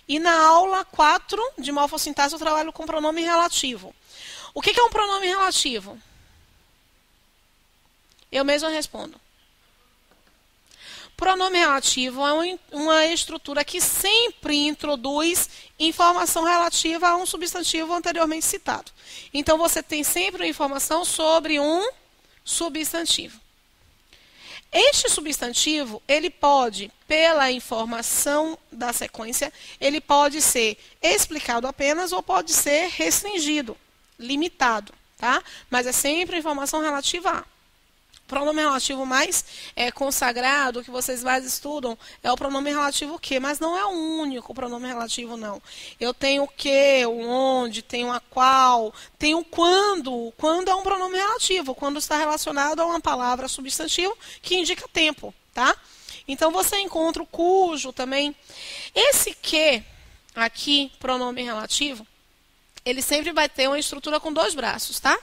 E na aula 4 de morfossintaxe eu trabalho com pronome relativo. O que é um pronome relativo? Eu mesma respondo. Pronome relativo é uma estrutura que sempre introduz informação relativa a um substantivo anteriormente citado. Então, você tem sempre uma informação sobre um substantivo. Este substantivo, ele pode, pela informação da sequência, ele pode ser explicado apenas ou pode ser restringido, limitado, tá? Mas é sempre informação relativa a. O pronome relativo mais consagrado, que vocês mais estudam, é o pronome relativo o que, mas não é o único pronome relativo, não. Eu tenho o que, o onde, tenho a qual, tenho o quando. Quando é um pronome relativo, quando está relacionado a uma palavra substantivo que indica tempo, tá? Então, você encontra o cujo também. Esse que, aqui, pronome relativo, ele sempre vai ter uma estrutura com dois braços, tá?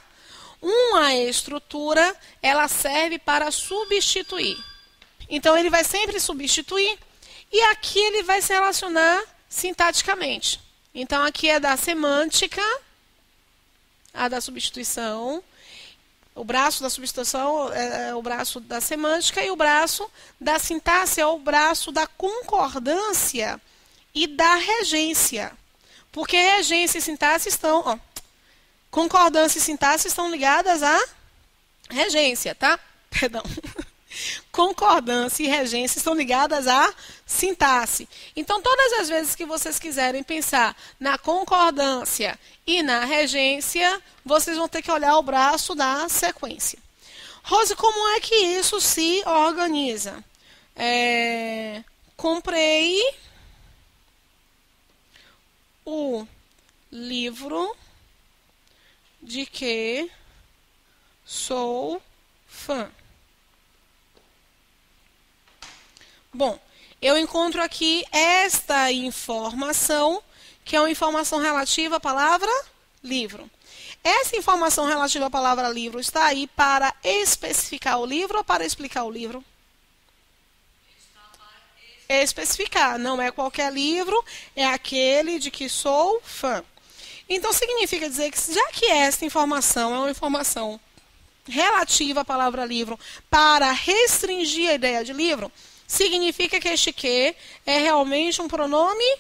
Uma estrutura, ela serve para substituir. Então, ele vai sempre substituir e aqui ele vai se relacionar sintaticamente. Então, aqui é da semântica, a da substituição. O braço da substituição é o braço da semântica e o braço da sintaxe é o braço da concordância e da regência. Porque regência e sintaxe estão... Ó, concordância e sintaxe estão ligadas à regência, tá? Perdão. Concordância e regência estão ligadas à sintaxe. Então, todas as vezes que vocês quiserem pensar na concordância e na regência, vocês vão ter que olhar o braço da sequência. Rose, como é que isso se organiza? Comprei o livro de que sou fã. Bom, eu encontro aqui esta informação, que é uma informação relativa à palavra livro. Essa informação relativa à palavra livro está aí para especificar o livro ou para explicar o livro? Especificar. Não é qualquer livro, é aquele de que sou fã. Então, significa dizer que, já que esta informação é uma informação relativa à palavra livro para restringir a ideia de livro, significa que este que é realmente um pronome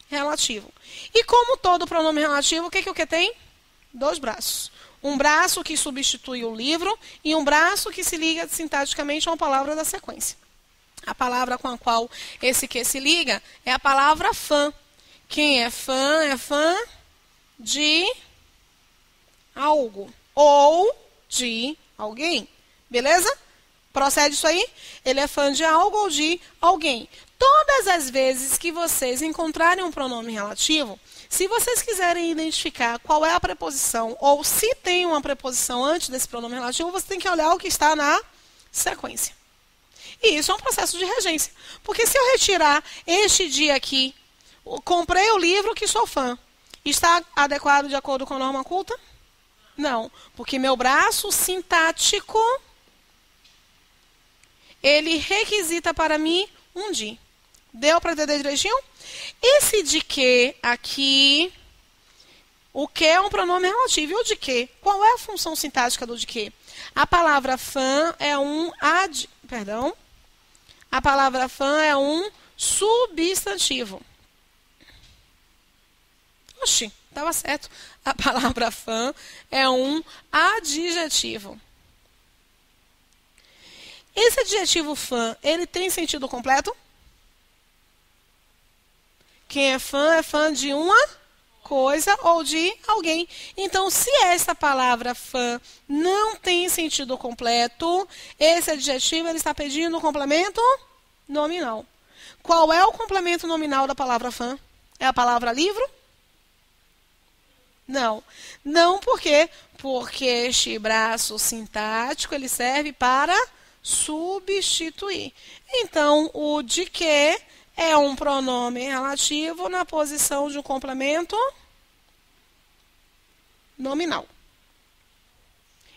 relativo. E como todo pronome relativo, o que o que tem? Dois braços. Um braço que substitui o livro e um braço que se liga sintaticamente a uma palavra da sequência. A palavra com a qual esse que se liga é a palavra fã. Quem é fã de algo ou de alguém. Beleza? Procede isso aí? Ele é fã de algo ou de alguém. Todas as vezes que vocês encontrarem um pronome relativo, se vocês quiserem identificar qual é a preposição ou se tem uma preposição antes desse pronome relativo, você tem que olhar o que está na sequência. E isso é um processo de regência. Porque se eu retirar este dia aqui, comprei o livro que sou fã, está adequado de acordo com a norma culta? Não, porque meu braço sintático, ele requisita para mim um de. Deu para entender direitinho? Esse de que aqui, o que é um pronome relativo. E o de que? Qual é a função sintática do de que? A palavra fã é um a palavra fã é um substantivo. Oxi, estava certo. A palavra fã é um adjetivo. Esse adjetivo fã, ele tem sentido completo? Quem é fã de uma coisa ou de alguém. Então, se essa palavra fã não tem sentido completo, esse adjetivo ele está pedindo um complemento nominal. Qual é o complemento nominal da palavra fã? É a palavra livro? Não. Não por quê? Porque este braço sintático ele serve para substituir. Então, o de que é um pronome relativo na posição de um complemento nominal.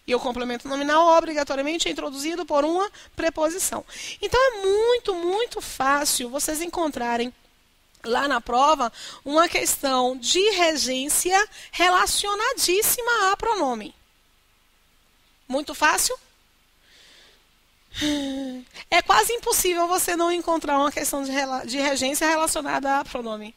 E o complemento nominal, obrigatoriamente, é introduzido por uma preposição. Então, é muito, muito fácil vocês encontrarem lá na prova uma questão de regência relacionadíssima a pronome. Muito fácil? É quase impossível você não encontrar uma questão de regência relacionada a pronome.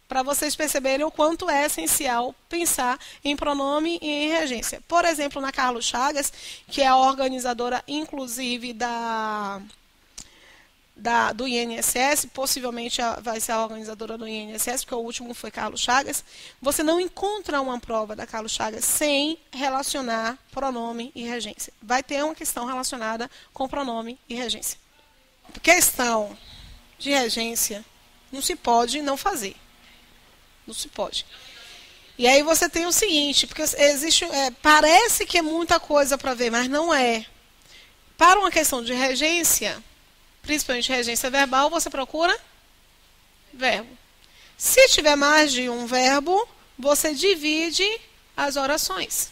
Para vocês perceberem o quanto é essencial pensar em pronome e em regência. Por exemplo, na Carlos Chagas, que é a organizadora, inclusive, do INSS, possivelmente vai ser a organizadora do INSS, porque o último foi Carlos Chagas, você não encontra uma prova da Carlos Chagas sem relacionar pronome e regência. Vai ter uma questão relacionada com pronome e regência. Questão de regência não se pode não fazer. Não se pode. E aí você tem o seguinte, porque existe, parece que é muita coisa para ver, mas não é. Para uma questão de regência, principalmente regência verbal, você procura verbo. Se tiver mais de um verbo, você divide as orações.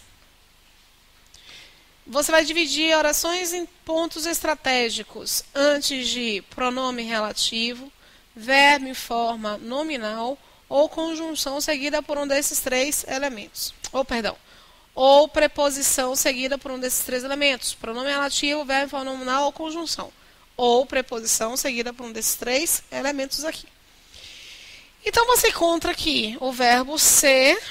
Você vai dividir orações em pontos estratégicos, antes de pronome relativo, verbo em forma nominal, ou conjunção seguida por um desses três elementos. Ou preposição seguida por um desses três elementos. Pronome relativo, verbo em forma nominal ou conjunção. Ou preposição seguida por um desses três elementos aqui. Então, você encontra aqui o verbo ser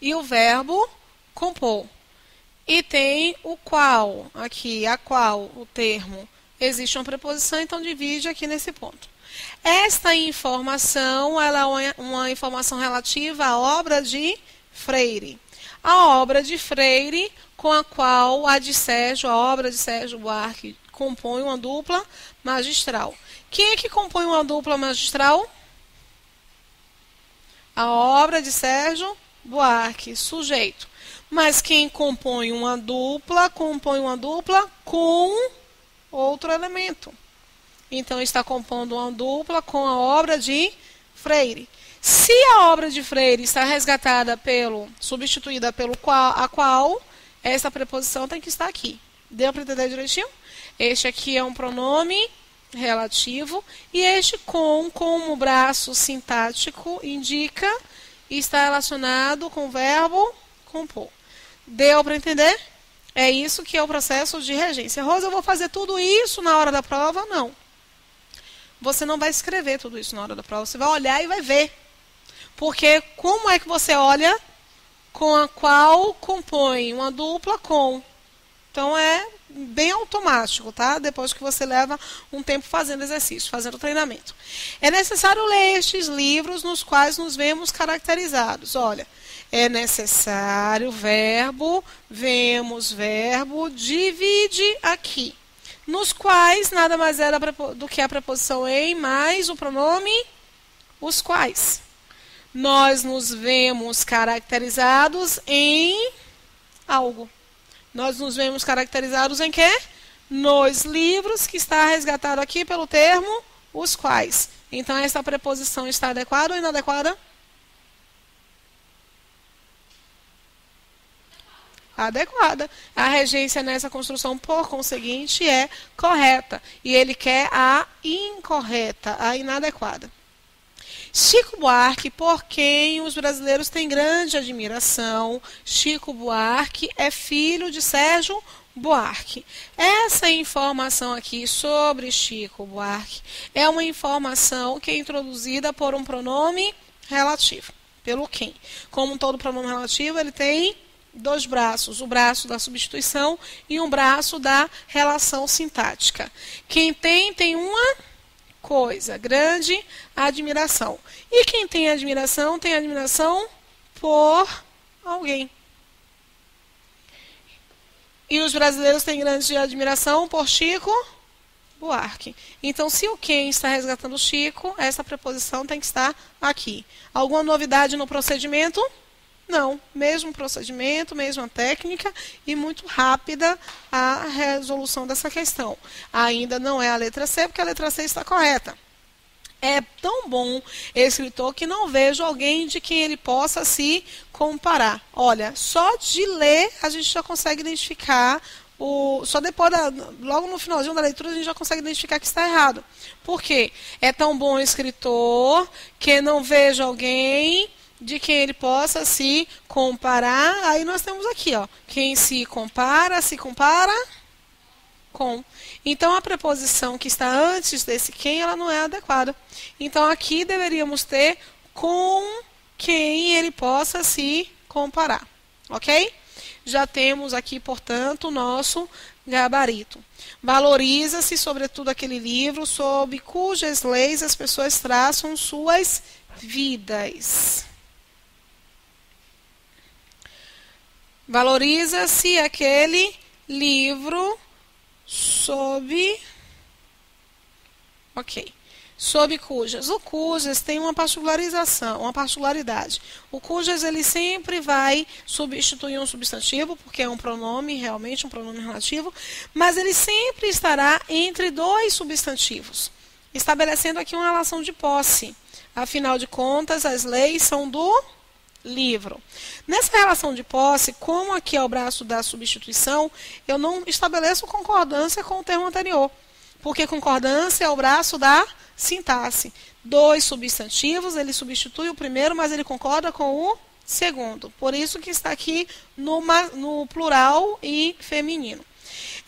e o verbo compor. E tem o qual, aqui, a qual, o termo, existe uma preposição, então divide aqui nesse ponto. Esta informação, ela é uma informação relativa à obra de Freire. A obra de Freire, com a qual a obra de Sérgio Buarque, compõe uma dupla magistral. Quem é que compõe uma dupla magistral? A obra de Sérgio Buarque, sujeito. Mas quem compõe uma dupla com outro elemento. Então, está compondo uma dupla com a obra de Freire. Se a obra de Freire está substituída pelo a qual, essa preposição tem que estar aqui. Deu para entender direitinho? Este aqui é um pronome relativo e este como braço sintático indica, está relacionado com o verbo compor. Deu para entender? É isso que é o processo de regência. Rosa, eu vou fazer tudo isso na hora da prova? Não. Você não vai escrever tudo isso na hora da prova. Você vai olhar e vai ver. Porque como é que você olha com a qual compõe uma dupla com? Então, é bem automático, tá? Depois que você leva um tempo fazendo exercício, fazendo treinamento. É necessário ler estes livros nos quais nos vemos caracterizados. Olha, é necessário verbo, vemos verbo, divide aqui. Nos quais nada mais era do que a preposição em mais o pronome os quais. Nós nos vemos caracterizados em algo. Nós nos vemos caracterizados em quê? Nos livros, que está resgatado aqui pelo termo os quais. Então, essa preposição está adequada ou inadequada? Adequada. A regência nessa construção, por conseguinte, é correta. E ele quer a incorreta, a inadequada. Chico Buarque, por quem os brasileiros têm grande admiração. Chico Buarque é filho de Sérgio Buarque. Essa informação aqui sobre Chico Buarque é uma informação que é introduzida por um pronome relativo, pelo quem. Como todo pronome relativo, ele tem dois braços, o braço da substituição e um braço da relação sintática. Quem tem uma coisa, grande admiração. E quem tem admiração por alguém. E os brasileiros têm grande admiração por Chico Buarque. Então, se o quem está resgatando Chico, essa preposição tem que estar aqui. Alguma novidade no procedimento? Não, mesmo procedimento, mesma técnica e muito rápida a resolução dessa questão. Ainda não é a letra C, porque a letra C está correta. É tão bom escritor que não vejo alguém de quem ele possa se comparar. Olha, só de ler a gente já consegue identificar só depois, logo no finalzinho da leitura, a gente já consegue identificar que está errado. Por quê? É tão bom escritor que não vejo alguém de quem ele possa se comparar. Aí nós temos aqui, ó, quem se compara com. Então, a preposição que está antes desse quem, ela não é adequada. Então, aqui deveríamos ter com quem ele possa se comparar. Ok? Já temos aqui, portanto, o nosso gabarito. Valoriza-se, sobretudo, aquele livro sob cujas leis as pessoas traçam suas vidas. Valoriza-se aquele livro sob cujas. O cujas tem uma particularidade. O cujas ele sempre vai substituir um substantivo, porque é um pronome, realmente um pronome relativo, mas ele sempre estará entre dois substantivos, estabelecendo aqui uma relação de posse. Afinal de contas, as leis são do livro. Nessa relação de posse, como aqui é o braço da substituição, eu não estabeleço concordância com o termo anterior, porque concordância é o braço da sintaxe. Dois substantivos, ele substitui o primeiro, mas ele concorda com o segundo. Por isso que está aqui no plural e feminino.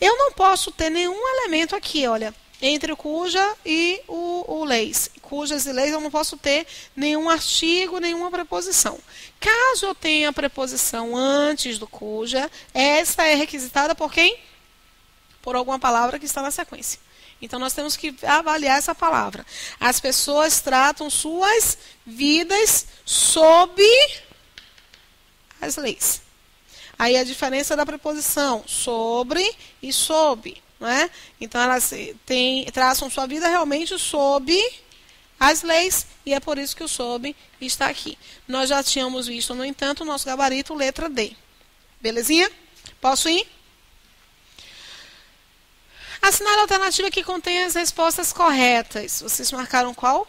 Eu não posso ter nenhum elemento aqui, olha, entre o cuja e o leis. Cujas e leis eu não posso ter nenhum artigo, nenhuma preposição. Caso eu tenha a preposição antes do cuja, essa é requisitada por quem? Por alguma palavra que está na sequência. Então, nós temos que avaliar essa palavra. As pessoas tratam suas vidas sob as leis. Aí a diferença da preposição sobre e sob. Não é? Então, elas traçam sua vida realmente sob as leis, e é por isso que o sob está aqui. Nós já tínhamos visto, no entanto, o nosso gabarito, letra D. Belezinha? Posso ir? Assinale a alternativa que contém as respostas corretas. Vocês marcaram qual?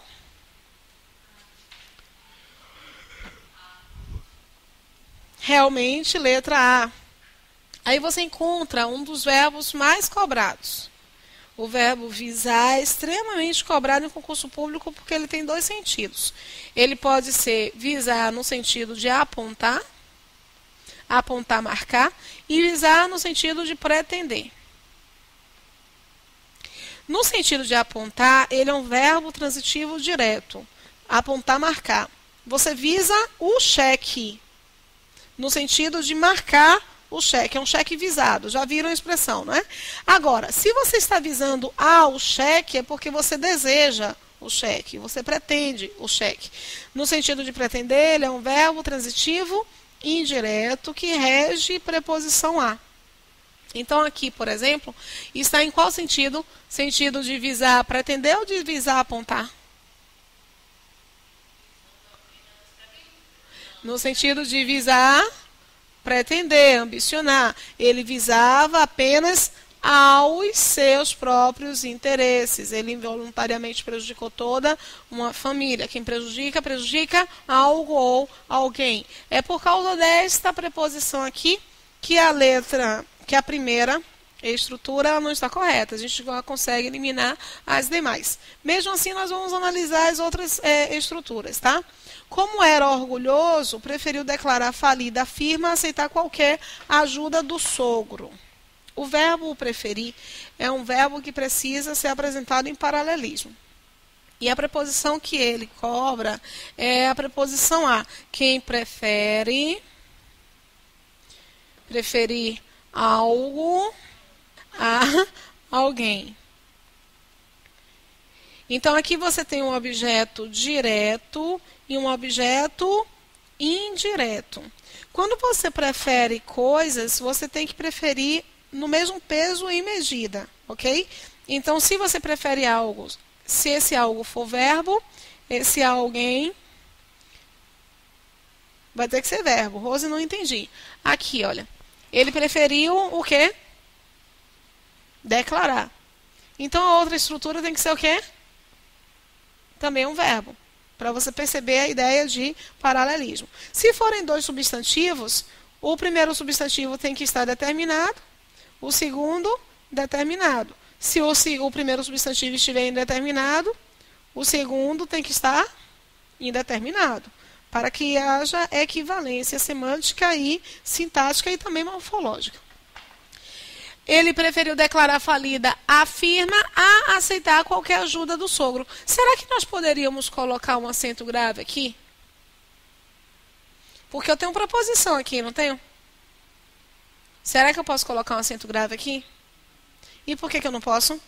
Realmente, letra A. Aí você encontra um dos verbos mais cobrados. O verbo visar é extremamente cobrado em concurso público porque ele tem dois sentidos. Ele pode ser visar no sentido de apontar, marcar, e visar no sentido de pretender. No sentido de apontar, ele é um verbo transitivo direto. Apontar, marcar. Você visa o cheque, no sentido de marcar o cheque. É um cheque visado. Já viram a expressão, não é? Agora, se você está visando ao cheque, é porque você deseja o cheque. Você pretende o cheque. No sentido de pretender, ele é um verbo transitivo indireto que rege preposição a. Então, aqui, por exemplo, está em qual sentido? Sentido de visar pretender ou de visar apontar? No sentido de visar pretender, ambicionar. Ele visava apenas aos seus próprios interesses. Ele involuntariamente prejudicou toda uma família. Quem prejudica, prejudica algo ou alguém. É por causa desta preposição aqui que a primeira estrutura ela não está correta. A gente consegue eliminar as demais. Mesmo assim, nós vamos analisar as outras estruturas, tá? Como era orgulhoso, preferiu declarar falida a firma, aceitar qualquer ajuda do sogro. O verbo preferir é um verbo que precisa ser apresentado em paralelismo. E a preposição que ele cobra é a preposição a. Quem preferir algo a alguém. Então, aqui você tem um objeto direto e um objeto indireto. Quando você prefere coisas, você tem que preferir no mesmo peso e medida, ok? Então, se você prefere algo, se esse algo for verbo, esse alguém vai ter que ser verbo. Rose, não entendi. Aqui, olha. Ele preferiu o quê? Declarar. Então, a outra estrutura tem que ser o quê? Também um verbo. Para você perceber a ideia de paralelismo. Se forem dois substantivos, o primeiro substantivo tem que estar determinado, o segundo determinado. Se o primeiro substantivo estiver indeterminado, o segundo tem que estar indeterminado, para que haja equivalência semântica e sintática e também morfológica. Ele preferiu declarar falida a firma a aceitar qualquer ajuda do sogro. Será que nós poderíamos colocar um acento grave aqui? Porque eu tenho uma preposição aqui, não tenho? Será que eu posso colocar um acento grave aqui? E por que eu não posso?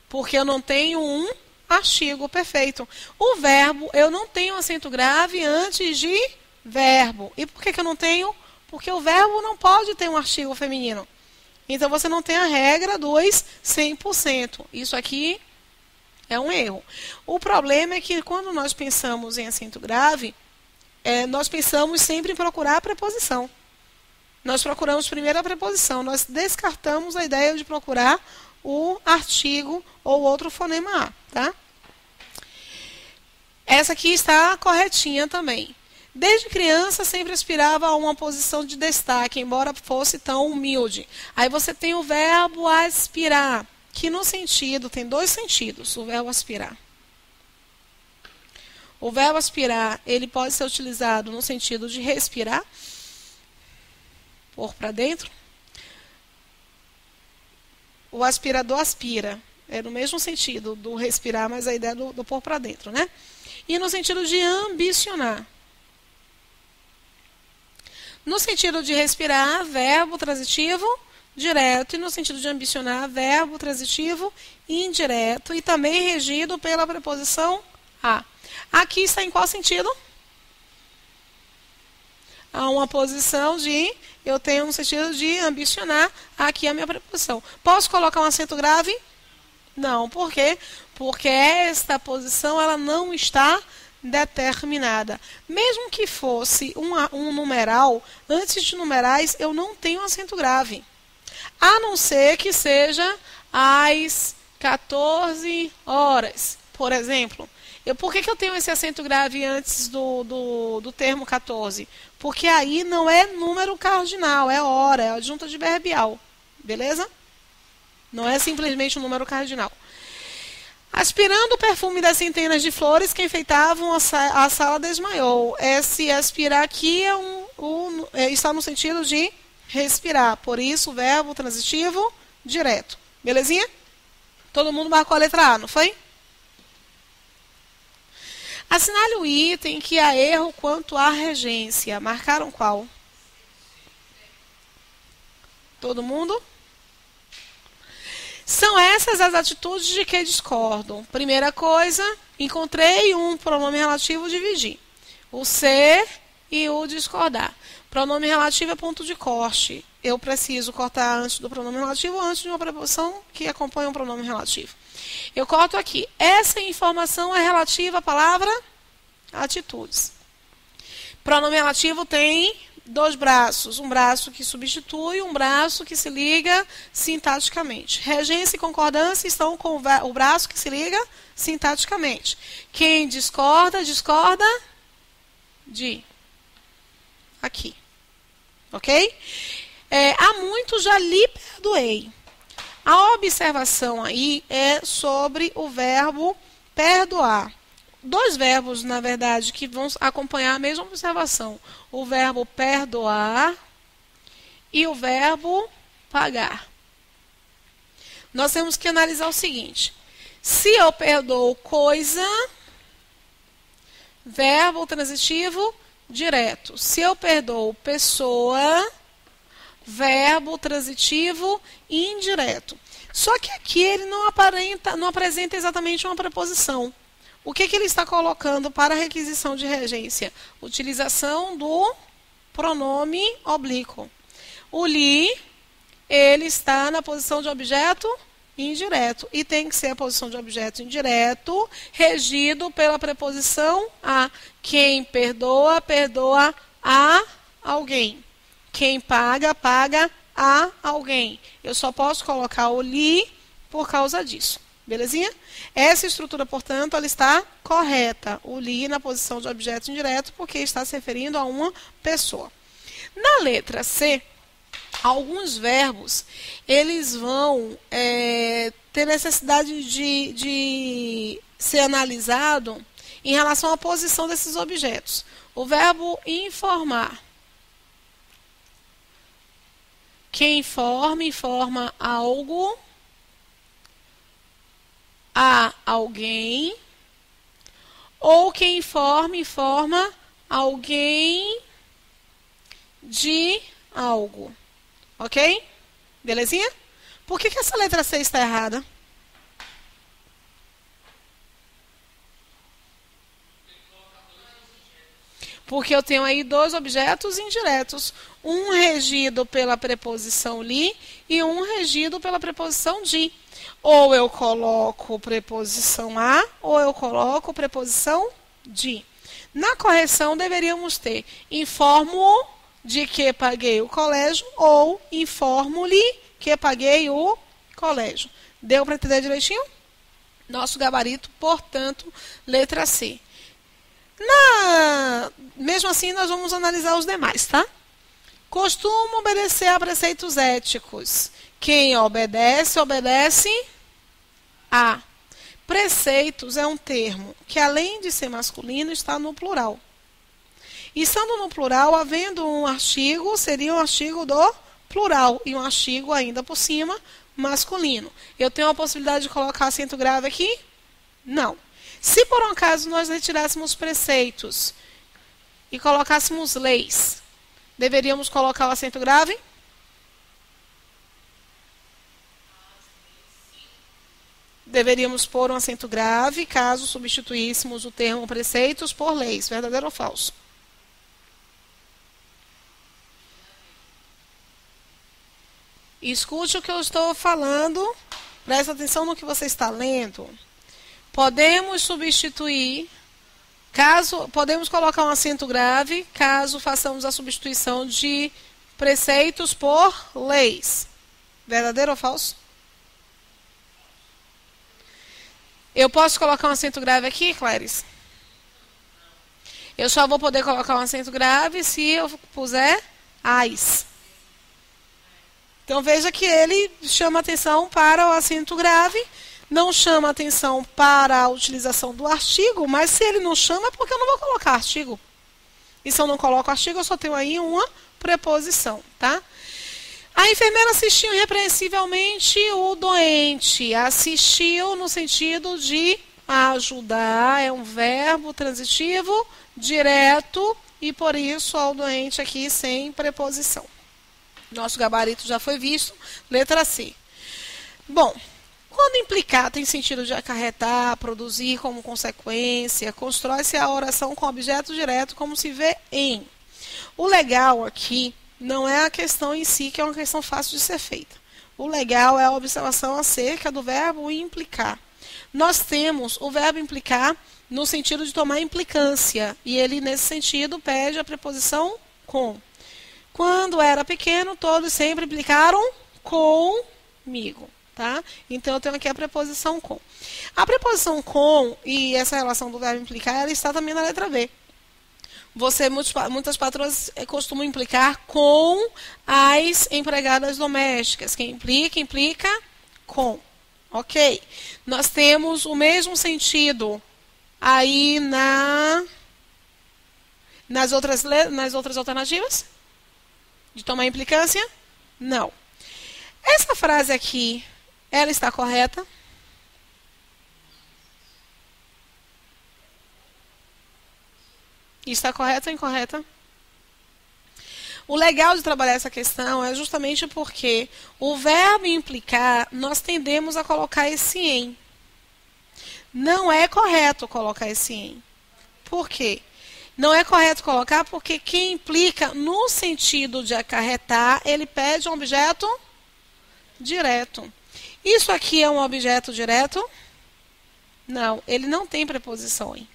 Porque eu não tenho um artigo perfeito. O verbo, eu não tenho acento grave antes de verbo. E por que eu não tenho? Porque o verbo não pode ter um artigo feminino. Então, você não tem a regra dos 100%. Isso aqui é um erro. O problema é que quando nós pensamos em acento grave, nós pensamos sempre em procurar a preposição. Nós procuramos primeiro a preposição. Nós descartamos a ideia de procurar o artigo ou outro fonema A. Tá? Essa aqui está corretinha também. Desde criança, sempre aspirava a uma posição de destaque, embora fosse tão humilde. Aí você tem o verbo aspirar, que no sentido, tem dois sentidos, o verbo aspirar. O verbo aspirar, ele pode ser utilizado no sentido de respirar, pôr para dentro. O aspirador aspira, é no mesmo sentido do respirar, mas a ideia do pôr para dentro, né? E no sentido de ambicionar. No sentido de respirar, verbo transitivo direto. E no sentido de ambicionar, verbo transitivo indireto. E também regido pela preposição a. Aqui está em qual sentido? Há uma posição de... Eu tenho um sentido de ambicionar. Aqui é a minha preposição. Posso colocar um acento grave? Não. Por quê? Porque esta posição ela não está determinada. Mesmo que fosse um numeral, antes de numerais eu não tenho acento grave. A não ser que seja às 14 horas, por exemplo. Por que eu tenho esse acento grave antes do termo 14? Porque aí não é número cardinal, é hora, é adjunta adverbial. Beleza? Não é simplesmente um número cardinal. Aspirando o perfume das centenas de flores que enfeitavam a sala desmaiou. Esse aspirar aqui está no sentido de respirar. Por isso, o verbo transitivo direto. Belezinha? Todo mundo marcou a letra A, não foi? Assinale o item que há erro quanto à regência. Marcaram qual? Todo mundo? São essas as atitudes de que discordo. Primeira coisa, encontrei um pronome relativo, dividi. O ser e o discordar. Pronome relativo é ponto de corte. Eu preciso cortar antes do pronome relativo ou antes de uma preposição que acompanha um pronome relativo. Eu corto aqui. Essa informação é relativa à palavra atitudes. Pronome relativo tem dois braços, um braço que substitui, um braço que se liga sintaticamente. Regência e concordância estão com o braço que se liga sintaticamente. Quem discorda, discorda de aqui. Ok? Há muito já lhe perdoei. A observação aí é sobre o verbo perdoar. Dois verbos, na verdade, que vão acompanhar a mesma observação. O verbo perdoar e o verbo pagar. Nós temos que analisar o seguinte. Se eu perdoo coisa, verbo transitivo direto. Se eu perdoo pessoa, verbo transitivo indireto. Só que aqui ele não apresenta exatamente uma preposição. O que ele está colocando para requisição de regência? Utilização do pronome oblíquo. O li, ele está na posição de objeto indireto. E tem que ser a posição de objeto indireto, regido pela preposição a. Quem perdoa, perdoa a alguém. Quem paga, paga a alguém. Eu só posso colocar o li por causa disso. Belezinha? Essa estrutura, portanto, ela está correta. O li na posição de objeto indireto, porque está se referindo a uma pessoa. Na letra C, alguns verbos, eles vão ter necessidade de ser analisado em relação à posição desses objetos. O verbo informar. Quem informa algo a alguém, ou quem informa alguém de algo. Ok? Belezinha? Por que essa letra C está errada? Porque eu tenho aí dois objetos indiretos. Um regido pela preposição li e um regido pela preposição de. Ou eu coloco preposição a, ou eu coloco preposição de. Na correção, deveríamos ter informo de que paguei o colégio ou informo-lhe que paguei o colégio. Deu para entender direitinho? Nosso gabarito, portanto, letra C. Mesmo assim, nós vamos analisar os demais, tá? Costumo obedecer a preceitos éticos. Quem obedece, obedece a. Preceitos é um termo que, além de ser masculino, está no plural. E estando no plural, havendo um artigo, seria um artigo do plural. E um artigo ainda por cima, masculino. Eu tenho a possibilidade de colocar acento grave aqui? Não. Se por um acaso nós retirássemos preceitos e colocássemos leis, deveríamos colocar o acento grave? Deveríamos pôr um acento grave caso substituíssemos o termo preceitos por leis. Verdadeiro ou falso? Escute o que eu estou falando. Preste atenção no que você está lendo. Podemos substituir, podemos colocar um acento grave, caso façamos a substituição de preceitos por leis. Verdadeiro ou falso? Eu posso colocar um acento grave aqui, Clarice? Eu só vou poder colocar um acento grave se eu puser as. Então veja que ele chama atenção para o acento grave. Não chama atenção para a utilização do artigo, mas se ele não chama é porque eu não vou colocar artigo. E se eu não coloco artigo, eu só tenho aí uma preposição, tá? A enfermeira assistiu irrepreensivelmente o doente. Assistiu no sentido de ajudar, é um verbo transitivo, direto, e por isso ao doente aqui sem preposição. Nosso gabarito já foi visto, letra C. Bom, quando implicar tem sentido de acarretar, produzir como consequência, constrói-se a oração com objeto direto, como se vê em. O legal aqui não é a questão em si, que é uma questão fácil de ser feita. O legal é a observação acerca do verbo implicar. Nós temos o verbo implicar no sentido de tomar implicância, e ele, nesse sentido, pede a preposição com. Quando era pequeno, todos sempre implicaram comigo. Tá? Então, eu tenho aqui a preposição com. A preposição com e essa relação do verbo implicar, ela está também na letra B. Muitas patroas costumam implicar com as empregadas domésticas. Quem implica, implica com. Ok? Nós temos o mesmo sentido aí nas outras alternativas? De tomar implicância? Não. Essa frase aqui, ela está correta? Está correta ou incorreta? O legal de trabalhar essa questão é justamente porque o verbo implicar, nós tendemos a colocar esse em. Não é correto colocar esse em. Por quê? Não é correto colocar porque quem implica no sentido de acarretar, ele pede um objeto direto. Isso aqui é um objeto direto? Não, ele não tem preposição em.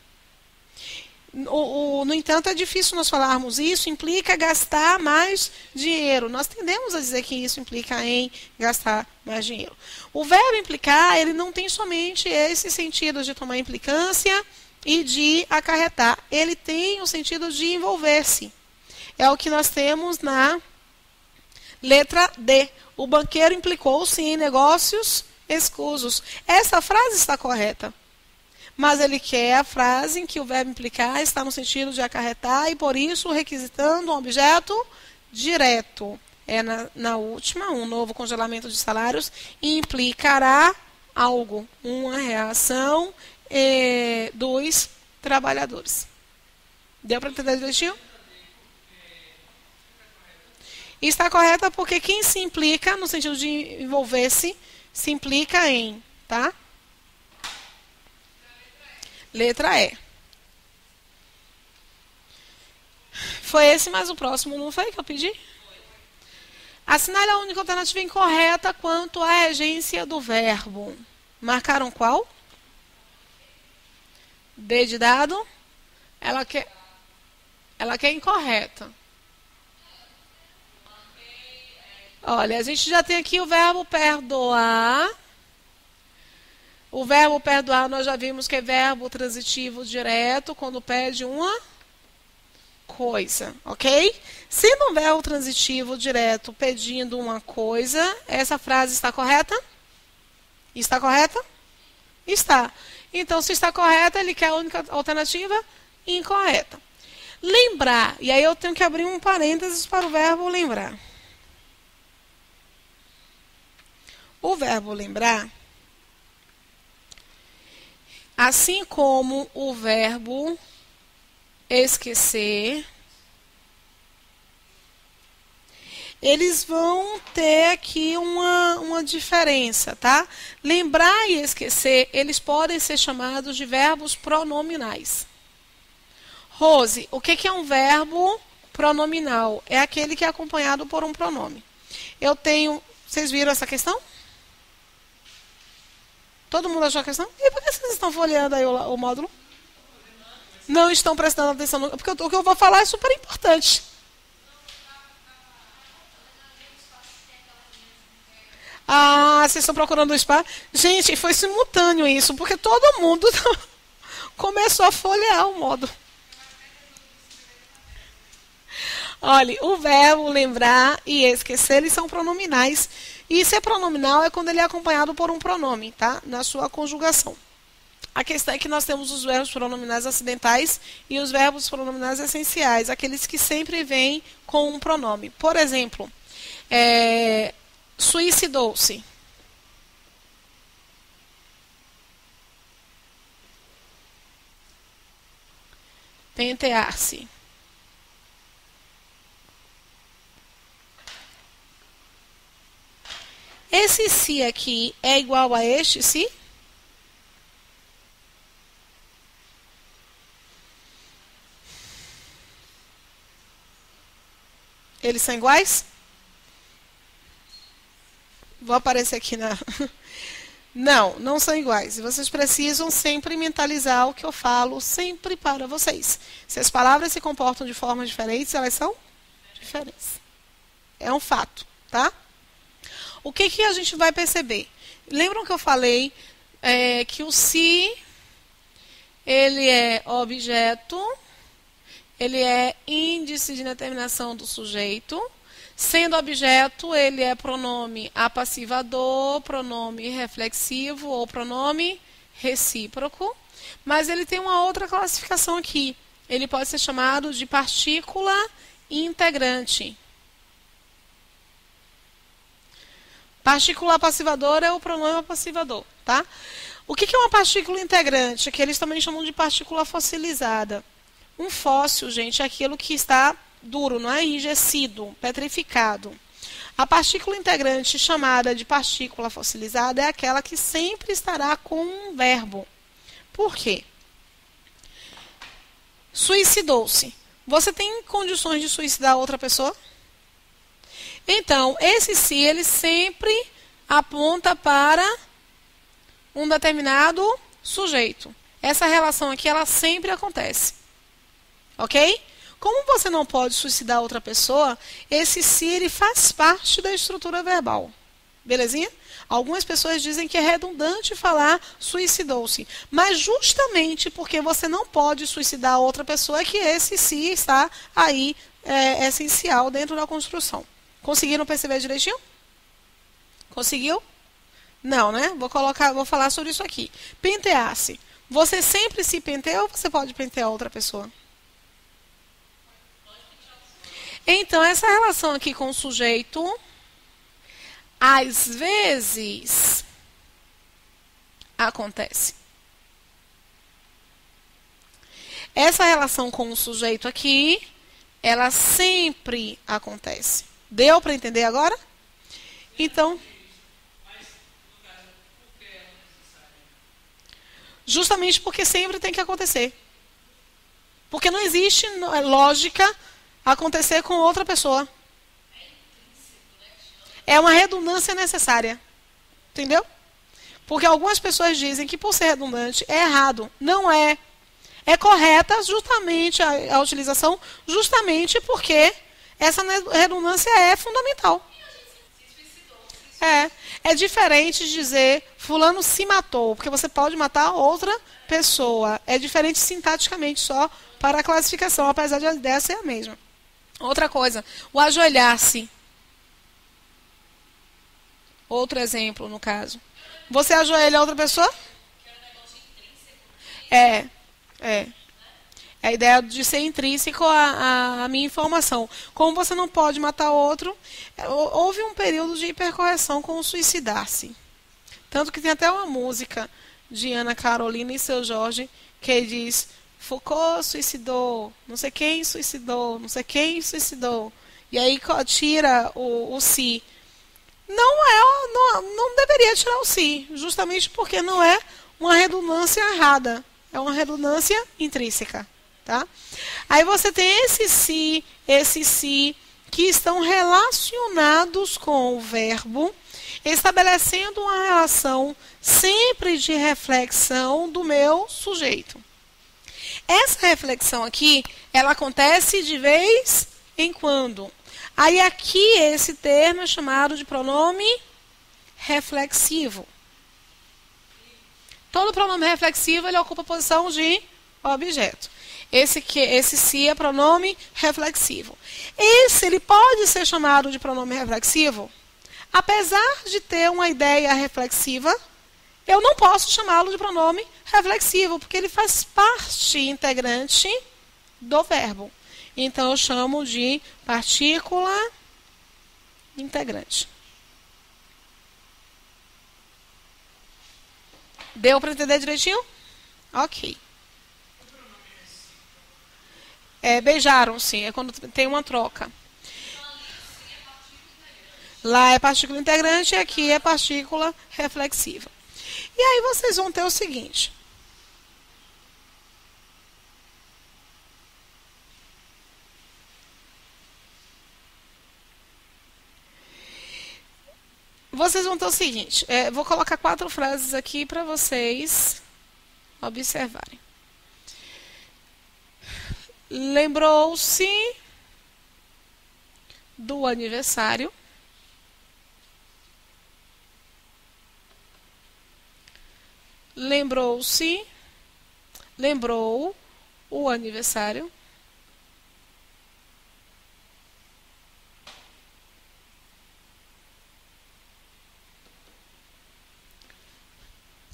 No entanto, é difícil nós falarmos isso, implica gastar mais dinheiro. Nós tendemos a dizer que isso implica em gastar mais dinheiro. O verbo implicar, ele não tem somente esse sentido de tomar implicância e de acarretar. Ele tem o sentido de envolver-se. É o que nós temos na Letra D. O banqueiro implicou-se em negócios escusos. Essa frase está correta. Mas ele quer a frase em que o verbo implicar está no sentido de acarretar e, por isso, requisitando um objeto direto. É na última, um novo congelamento de salários implicará algo, uma reação dos trabalhadores. Deu para entender direitinho? Está correta porque quem se implica, no sentido de envolver-se, se implica em, tá? Letra E. Foi esse mais o próximo, não foi que eu pedi? Assinale a única alternativa incorreta quanto à regência do verbo. Marcaram qual? D de dado. Ela quer incorreta. Olha, a gente já tem aqui o verbo perdoar. O verbo perdoar nós já vimos que é verbo transitivo direto quando pede uma coisa, ok? Sendo um verbo transitivo direto pedindo uma coisa, essa frase está correta? Está correta? Está. Então, se está correta, ele quer a única alternativa incorreta. Lembrar. E aí eu tenho que abrir um parênteses para o verbo lembrar. O verbo lembrar, assim como o verbo esquecer, eles vão ter aqui uma diferença, tá? Lembrar e esquecer, eles podem ser chamados de verbos pronominais. Rose, o que é um verbo pronominal? É aquele que é acompanhado por um pronome. Eu tenho... Vocês viram essa questão? Todo mundo achou a questão? E por que vocês estão folheando aí o módulo? Não estão prestando atenção no... Porque o que eu vou falar é super importante. Ah, vocês estão procurando o spa? Gente, foi simultâneo isso, porque todo mundo começou a folhear o módulo. Olha, o verbo lembrar e esquecer, eles são pronominais. E ser pronominal é quando ele é acompanhado por um pronome, tá? Na sua conjugação. A questão é que nós temos os verbos pronominais acidentais e os verbos pronominais essenciais, aqueles que sempre vêm com um pronome. Por exemplo, suicidou-se. Pentear-se. Esse se aqui é igual a este se? Eles são iguais? Vou aparecer aqui na... Não, não são iguais. E vocês precisam sempre mentalizar o que eu falo sempre para vocês. Se as palavras se comportam de formas diferentes, elas são diferentes. É um fato, tá? O que a gente vai perceber? Lembram que eu falei que o se, ele é objeto, ele é índice de determinação do sujeito. Sendo objeto, ele é pronome apassivador, pronome reflexivo ou pronome recíproco. Mas ele tem uma outra classificação aqui. Ele pode ser chamado de partícula integrante. Partícula apassivadora é o pronome apassivador, tá? O que é uma partícula integrante? Que eles também chamam de partícula fossilizada. Um fóssil, gente, é aquilo que está duro, não é enrijecido, petrificado. A partícula integrante chamada de partícula fossilizada é aquela que sempre estará com um verbo. Por quê? Suicidou-se. Você tem condições de suicidar outra pessoa? Então, esse se, ele sempre aponta para um determinado sujeito. Essa relação aqui, ela sempre acontece. Ok? Como você não pode suicidar outra pessoa, esse se, ele faz parte da estrutura verbal. Belezinha? Algumas pessoas dizem que é redundante falar suicidou-se. Mas justamente porque você não pode suicidar outra pessoa é que esse se está aí essencial dentro da construção. Conseguiram perceber direitinho? Conseguiu? Não, né? Vou falar sobre isso aqui. Pentear-se. Você sempre se penteia ou você pode pentear outra pessoa? Então, essa relação aqui com o sujeito, às vezes, acontece. Essa relação com o sujeito aqui, ela sempre acontece. Deu para entender agora? Então, justamente porque sempre tem que acontecer. Porque não existe lógica acontecer com outra pessoa. É uma redundância necessária. Entendeu? Porque algumas pessoas dizem que por ser redundante é errado. Não é. É correta justamente a utilização, justamente porque essa redundância é fundamental. É diferente de dizer fulano se matou, porque você pode matar outra pessoa. É diferente sintaticamente só para a classificação, apesar de a ideia ser a mesma. Outra coisa, o ajoelhar-se. Outro exemplo, no caso. Você ajoelha outra pessoa? É. É a ideia de ser intrínseco à minha informação. Como você não pode matar outro, houve um período de hipercorreção com o suicidar-se. Tanto que tem até uma música de Ana Carolina e Seu Jorge que diz: Foucault suicidou, não sei quem suicidou, não sei quem suicidou. E aí tira o si. Não deveria tirar o si, justamente porque não é uma redundância errada. É uma redundância intrínseca. Tá? Aí você tem esse si, que estão relacionados com o verbo, estabelecendo uma relação sempre de reflexão do meu sujeito. Essa reflexão aqui, ela acontece de vez em quando. Aí aqui esse termo é chamado de pronome reflexivo. Todo pronome reflexivo ele ocupa a posição de objeto. Esse si é pronome reflexivo. Ele pode ser chamado de pronome reflexivo, apesar de ter uma ideia reflexiva, eu não posso chamá-lo de pronome reflexivo, porque ele faz parte integrante do verbo. Então, eu chamo de partícula integrante. Deu para entender direitinho? Ok. Beijaram-se, é quando tem uma troca. Lá é partícula integrante e aqui é partícula reflexiva. E aí vocês vão ter o seguinte. Vocês vão ter o seguinte. Vou colocar 4 frases aqui para vocês observarem. Lembrou-se do aniversário. Lembrou o aniversário.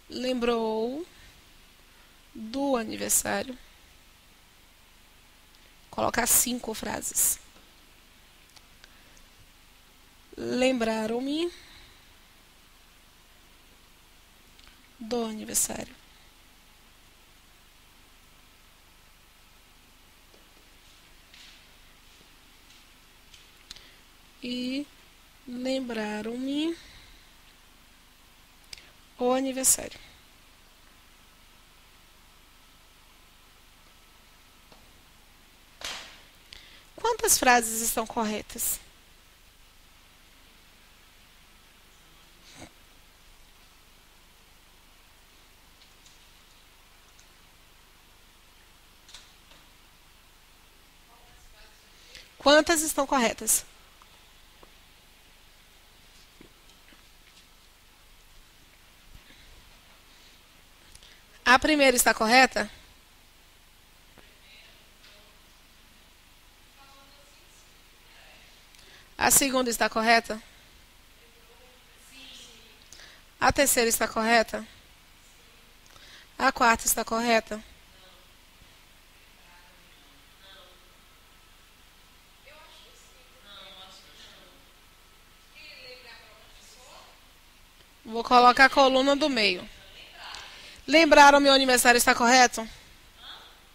Lembrou do aniversário. Colocar 5 frases. Lembraram-me do aniversário. E lembraram-me o aniversário. Quantas frases estão corretas? Quantas estão corretas? A primeira está correta? A segunda está correta? A terceira está correta? A quarta está correta? Vou colocar a coluna do meio. Lembraram meu aniversário está correto?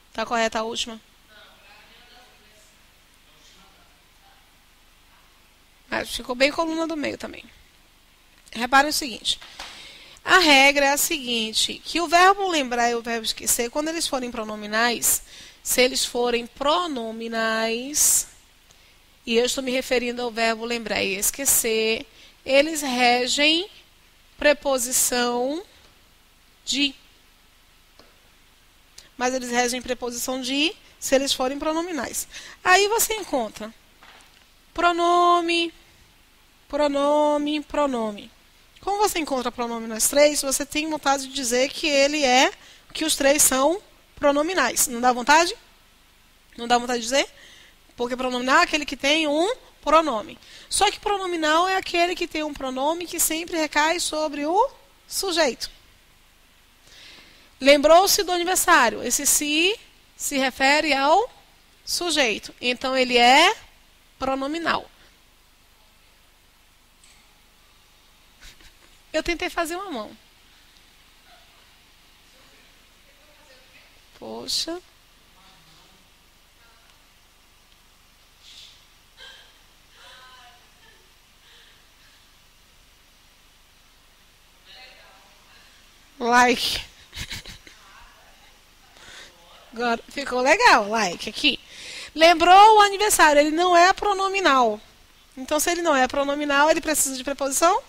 Está correta a última? Mas ficou bem coluna do meio também. Reparem o seguinte. A regra é a seguinte, que o verbo lembrar e o verbo esquecer, quando eles forem pronominais, se eles forem pronominais, e eu estou me referindo ao verbo lembrar e esquecer, eles regem preposição de. Mas eles regem preposição de se eles forem pronominais. Aí você encontra pronome, pronome, pronome. Como você encontra pronome nas três, você tem vontade de dizer que os três são pronominais. Não dá vontade? Não dá vontade de dizer? Porque pronominal é aquele que tem um pronome. Só que pronominal é aquele que tem um pronome que sempre recai sobre o sujeito. Lembrou-se do aniversário. Esse se refere ao sujeito. Então, ele é pronominal. Eu tentei fazer uma mão. Poxa. Like. Agora ficou legal, like aqui. Lembrou o aniversário, ele não é pronominal. Então, se ele não é pronominal, ele precisa de preposição?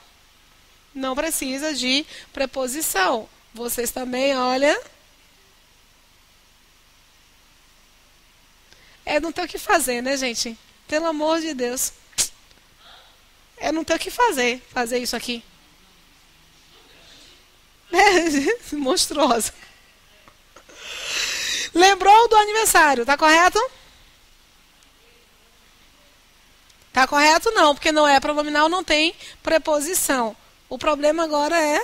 Não precisa de preposição. Vocês também, olha. É não ter o que fazer, né, gente? Pelo amor de Deus. É não ter o que fazer isso aqui. É, monstruosa. Lembrou do aniversário, tá correto? Tá correto não, porque não é pronominal, não tem preposição. O problema agora é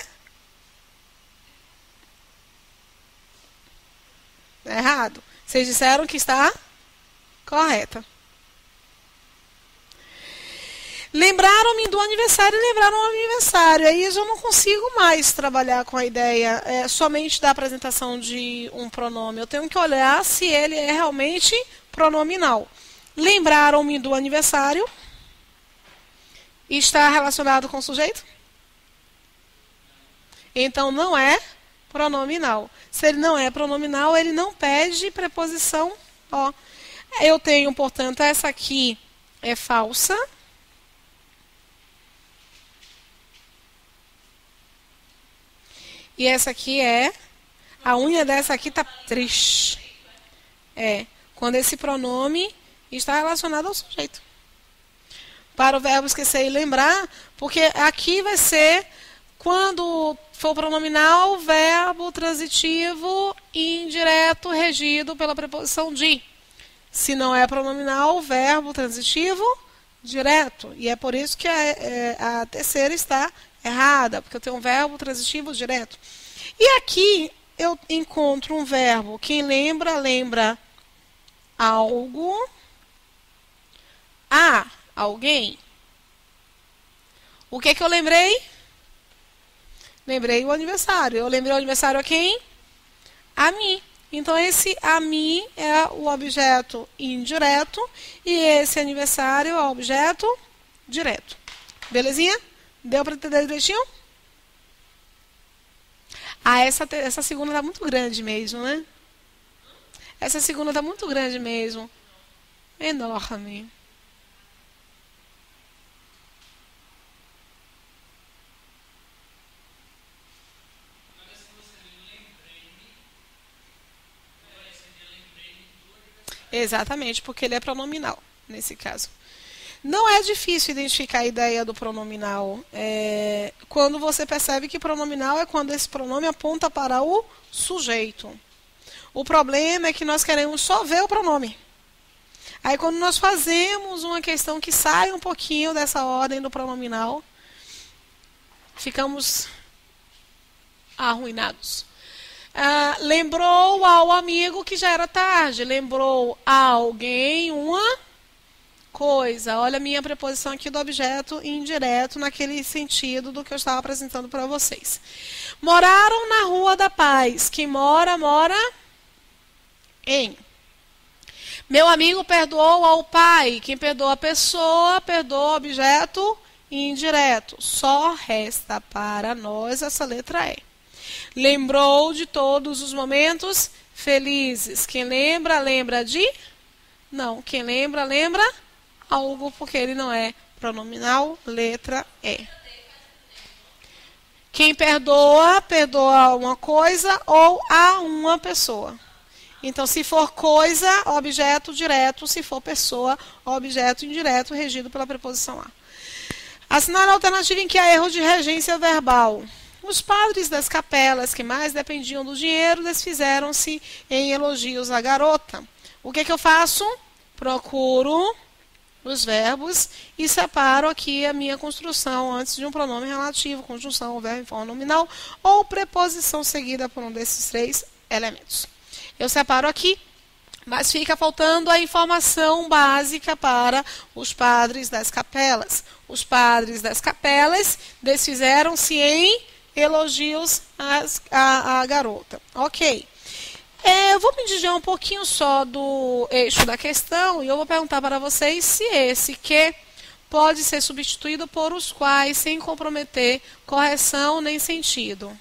errado. Vocês disseram que está correta. Lembraram-me do aniversário e lembraram o aniversário. Aí eu já não consigo mais trabalhar com a ideia somente da apresentação de um pronome. Eu tenho que olhar se ele é realmente pronominal. Lembraram-me do aniversário. Está relacionado com o sujeito? Então não é pronominal. Se ele não é pronominal, ele não pede preposição. Ó, eu tenho, portanto, essa aqui é falsa. E essa aqui a unha dessa aqui tá triste. Quando esse pronome está relacionado ao sujeito. Para o verbo esquecer e lembrar, porque aqui vai ser, quando for pronominal, verbo transitivo indireto regido pela preposição de. Se não é pronominal, verbo transitivo direto. E é por isso que a terceira está errada, porque eu tenho um verbo transitivo direto. E aqui eu encontro um verbo. Quem lembra, lembra algo, a alguém. O que eu lembrei? Lembrei o aniversário. Eu lembrei o aniversário a quem? A mim. Então, esse a mim é o objeto indireto e esse aniversário é o objeto direto. Belezinha? Deu para entender direitinho? Ah, essa segunda tá muito grande mesmo, né? Essa segunda tá muito grande mesmo. Enorme. Exatamente, porque ele é pronominal, nesse caso. Não é difícil identificar a ideia do pronominal. Quando você percebe que pronominal é quando esse pronome aponta para o sujeito. O problema é que nós queremos só ver o pronome. Aí quando nós fazemos uma questão que sai um pouquinho dessa ordem do pronominal, ficamos arruinados. Lembrou ao amigo que já era tarde. Lembrou a alguém uma coisa. Olha a minha preposição aqui do objeto indireto naquele sentido do que eu estava apresentando para vocês. Moraram na Rua da Paz. Quem mora, mora em. Meu amigo perdoou ao pai. Quem perdoa a pessoa, perdoa o objeto indireto. Só resta para nós essa letra E. Lembrou de todos os momentos felizes. Quem lembra, lembra de? Não. Quem lembra, lembra algo, porque ele não é pronominal, letra E. Quem perdoa, perdoa uma coisa ou a uma pessoa. Então, se for coisa, objeto direto. Se for pessoa, objeto indireto, regido pela preposição a. Assinar a alternativa em que há erro de regência verbal. Os padres das capelas, que mais dependiam do dinheiro, desfizeram-se em elogios à garota. O que eu faço? Procuro os verbos e separo aqui a minha construção antes de um pronome relativo, conjunção, ou verbo em forma nominal, ou preposição seguida por um desses três elementos. Eu separo aqui, mas fica faltando a informação básica para os padres das capelas. Os padres das capelas desfizeram-se em elogios à garota. Ok. Eu vou me desviar um pouquinho só do eixo da questão e eu vou perguntar para vocês se esse que pode ser substituído por os quais sem comprometer correção nem sentido.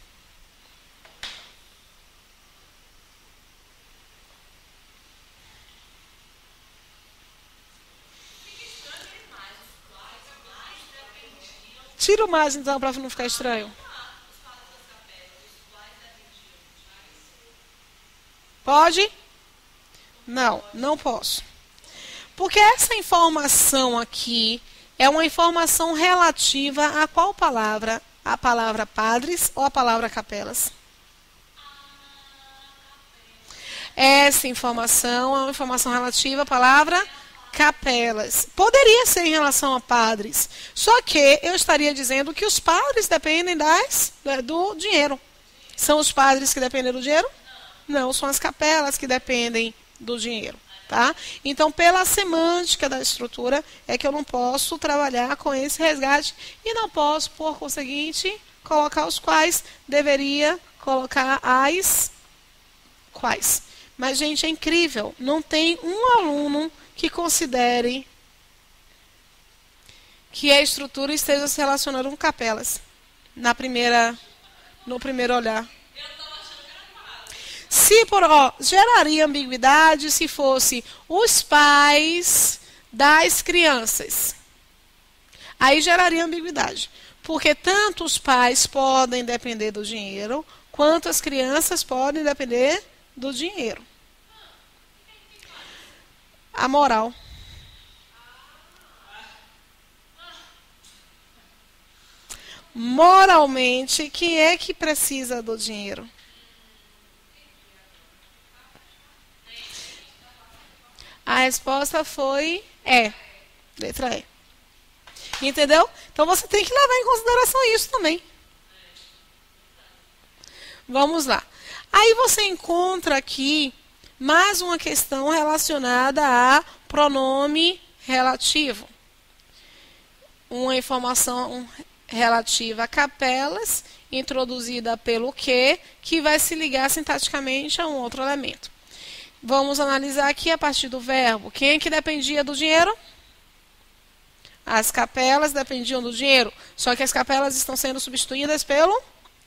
Tira o mais, então, para não ficar estranho. Pode? Não, não posso. Porque essa informação aqui é uma informação relativa a qual palavra? A palavra padres ou a palavra capelas? Essa informação é uma informação relativa à palavra capelas. Poderia ser em relação a padres, só que eu estaria dizendo que os padres dependem do dinheiro. São os padres que dependem do dinheiro? Não, são as capelas que dependem do dinheiro. Tá? Então, pela semântica da estrutura, é que eu não posso trabalhar com esse resgate e não posso, por conseguinte, colocar os quais, deveria colocar as quais. Mas, gente, é incrível. Não tem um aluno que considere que a estrutura esteja se relacionando com capelas no primeiro olhar. Geraria ambiguidade se fosse os pais das crianças. Aí geraria ambiguidade. Porque tanto os pais podem depender do dinheiro, quanto as crianças podem depender do dinheiro. A moral. Moralmente, quem é que precisa do dinheiro? A resposta foi letra E. Entendeu? Então você tem que levar em consideração isso também. Vamos lá. Aí você encontra aqui mais uma questão relacionada a pronome relativo. Uma informação relativa a capelas, introduzida pelo que vai se ligar sintaticamente a um outro elemento. Vamos analisar aqui a partir do verbo. Quem é que dependia do dinheiro? As capelas dependiam do dinheiro. Só que as capelas estão sendo substituídas pelo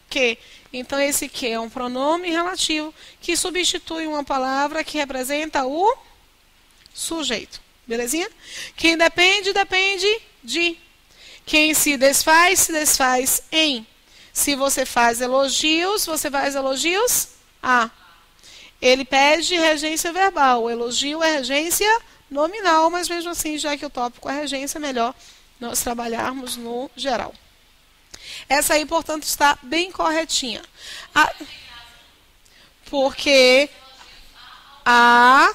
que. Então, esse que é um pronome relativo que substitui uma palavra que representa o sujeito. Belezinha? Quem depende, depende de. Quem se desfaz em. Se você faz elogios, você faz elogios a. Ele pede regência verbal. O elogio é regência nominal, mas mesmo assim, já que o tópico é regência, é melhor nós trabalharmos no geral. Essa aí, portanto, está bem corretinha. Porque a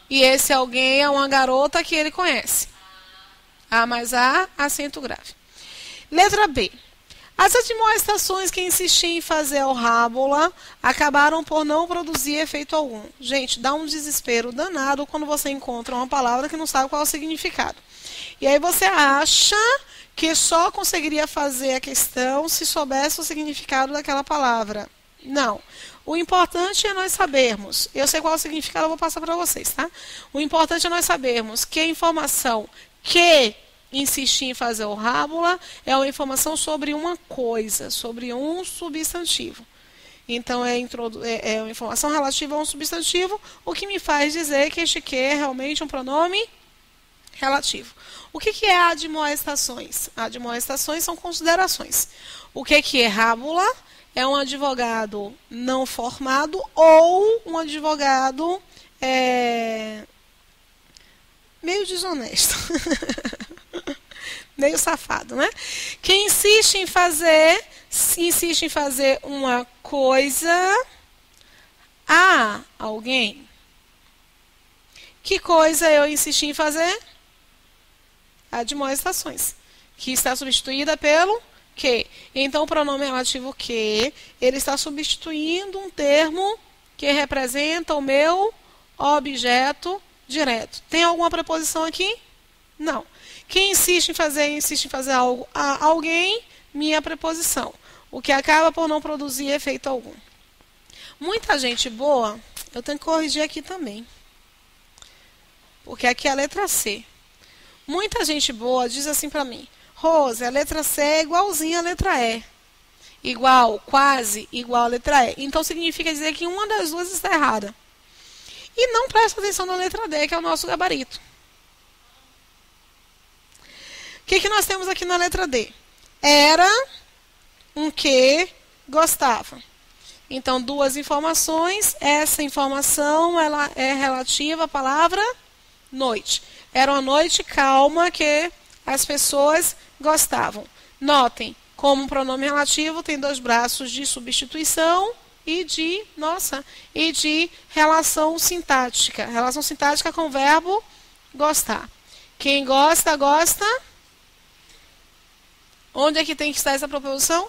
E esse alguém é uma garota que ele conhece. A mais A, acento grave. Letra B. As admoestações que insisti em fazer ao rábula acabaram por não produzir efeito algum. Gente, dá um desespero danado quando você encontra uma palavra que não sabe qual é o significado. E aí você acha que só conseguiria fazer a questão se soubesse o significado daquela palavra. Não. O importante é nós sabermos. Eu sei qual é o significado, eu vou passar para vocês, tá? O importante é nós sabermos que a informação que insistir em fazer o rábula é uma informação sobre uma coisa, sobre um substantivo. Então, é uma informação relativa a um substantivo, o que me faz dizer que este que é realmente um pronome relativo. O que é admoestações? Admoestações são considerações. O que é rábula? É um advogado não formado ou um advogado meio desonesto. Meio safado, né? Quem insiste em fazer uma coisa a alguém. Que coisa eu insisti em fazer? Admoestações. Que está substituída pelo que. Então, o pronome relativo que, ele está substituindo um termo que representa o meu objeto direto. Tem alguma preposição aqui? Não. Quem insiste em fazer algo a alguém, minha preposição. O que acaba por não produzir efeito algum. Muita gente boa, eu tenho que corrigir aqui também. Porque aqui é a letra C. Muita gente boa diz assim para mim: Rose, a letra C é igualzinha à letra E. Igual, quase, igual à letra E. Então significa dizer que uma das duas está errada. E não presta atenção na letra D, que é o nosso gabarito. O que nós temos aqui na letra D? Era um que gostava. Então, duas informações. Essa informação ela é relativa à palavra noite. Era uma noite calma que as pessoas gostavam. Notem, como pronome relativo tem dois braços de substituição e de relação sintática. Relação sintática com o verbo gostar. Quem gosta, gosta. Onde é que tem que estar essa proposição?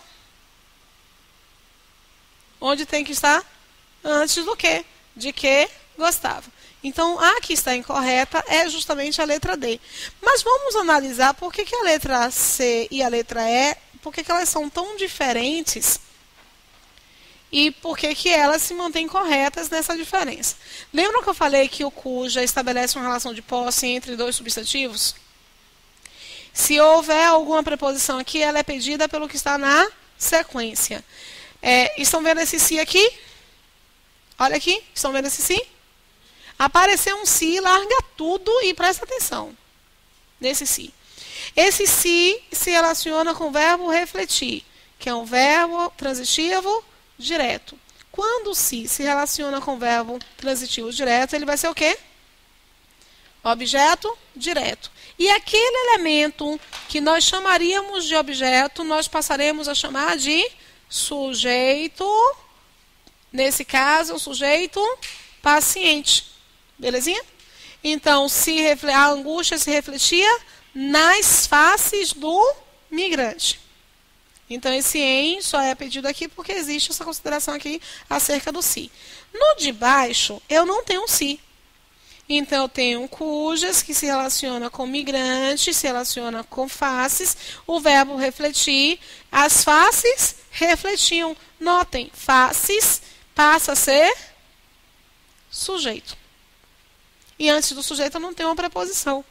Onde tem que estar? Antes do que? De que gostava. Então, a que está incorreta é justamente a letra D. Mas vamos analisar por que a letra C e a letra E, por que elas são tão diferentes e por que elas se mantêm corretas nessa diferença. Lembram que eu falei que o cuja estabelece uma relação de posse entre dois substantivos? Se houver alguma preposição aqui, ela é pedida pelo que está na sequência. Estão vendo esse se aqui? Olha aqui, estão vendo esse se? Apareceu um se, larga tudo e presta atenção nesse se. Esse se relaciona com o verbo refletir, que é um verbo transitivo direto. Quando o se relaciona com o verbo transitivo direto, ele vai ser o quê? Objeto direto. E aquele elemento que nós chamaríamos de objeto, nós passaremos a chamar de sujeito. Nesse caso, o sujeito paciente. Belezinha? Então, a angústia se refletia nas faces do migrante. Então, esse em só é pedido aqui porque existe essa consideração aqui acerca do se. No de baixo, eu não tenho se. Então, eu tenho cujas, que se relaciona com migrante, se relaciona com faces. O verbo refletir, as faces refletiam. Notem, faces passa a ser sujeito. E antes do sujeito eu não tenho uma preposição.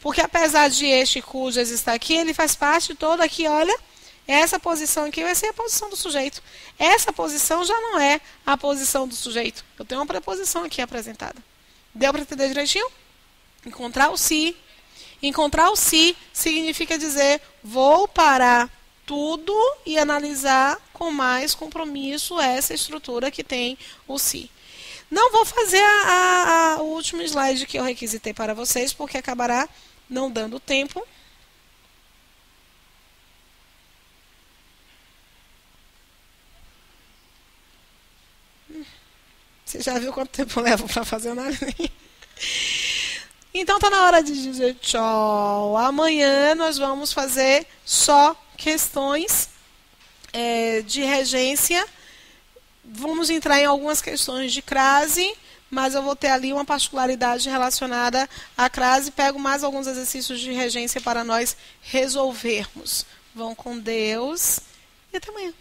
Porque apesar de este cujas estar aqui, ele faz parte de todo aqui, olha. Essa posição aqui vai ser a posição do sujeito. Essa posição já não é a posição do sujeito. Eu tenho uma preposição aqui apresentada. Deu para entender direitinho? Encontrar o se. Encontrar o se significa dizer: vou parar tudo e analisar com mais compromisso essa estrutura que tem o se. Não vou fazer o último slide que eu requisitei para vocês, porque acabará não dando tempo. Você já viu quanto tempo eu levo para fazer o nariz? Então tá na hora de dizer tchau. Amanhã nós vamos fazer só questões de regência. Vamos entrar em algumas questões de crase, mas eu vou ter ali uma particularidade relacionada à crase. Pego mais alguns exercícios de regência para nós resolvermos. Vão com Deus e até amanhã.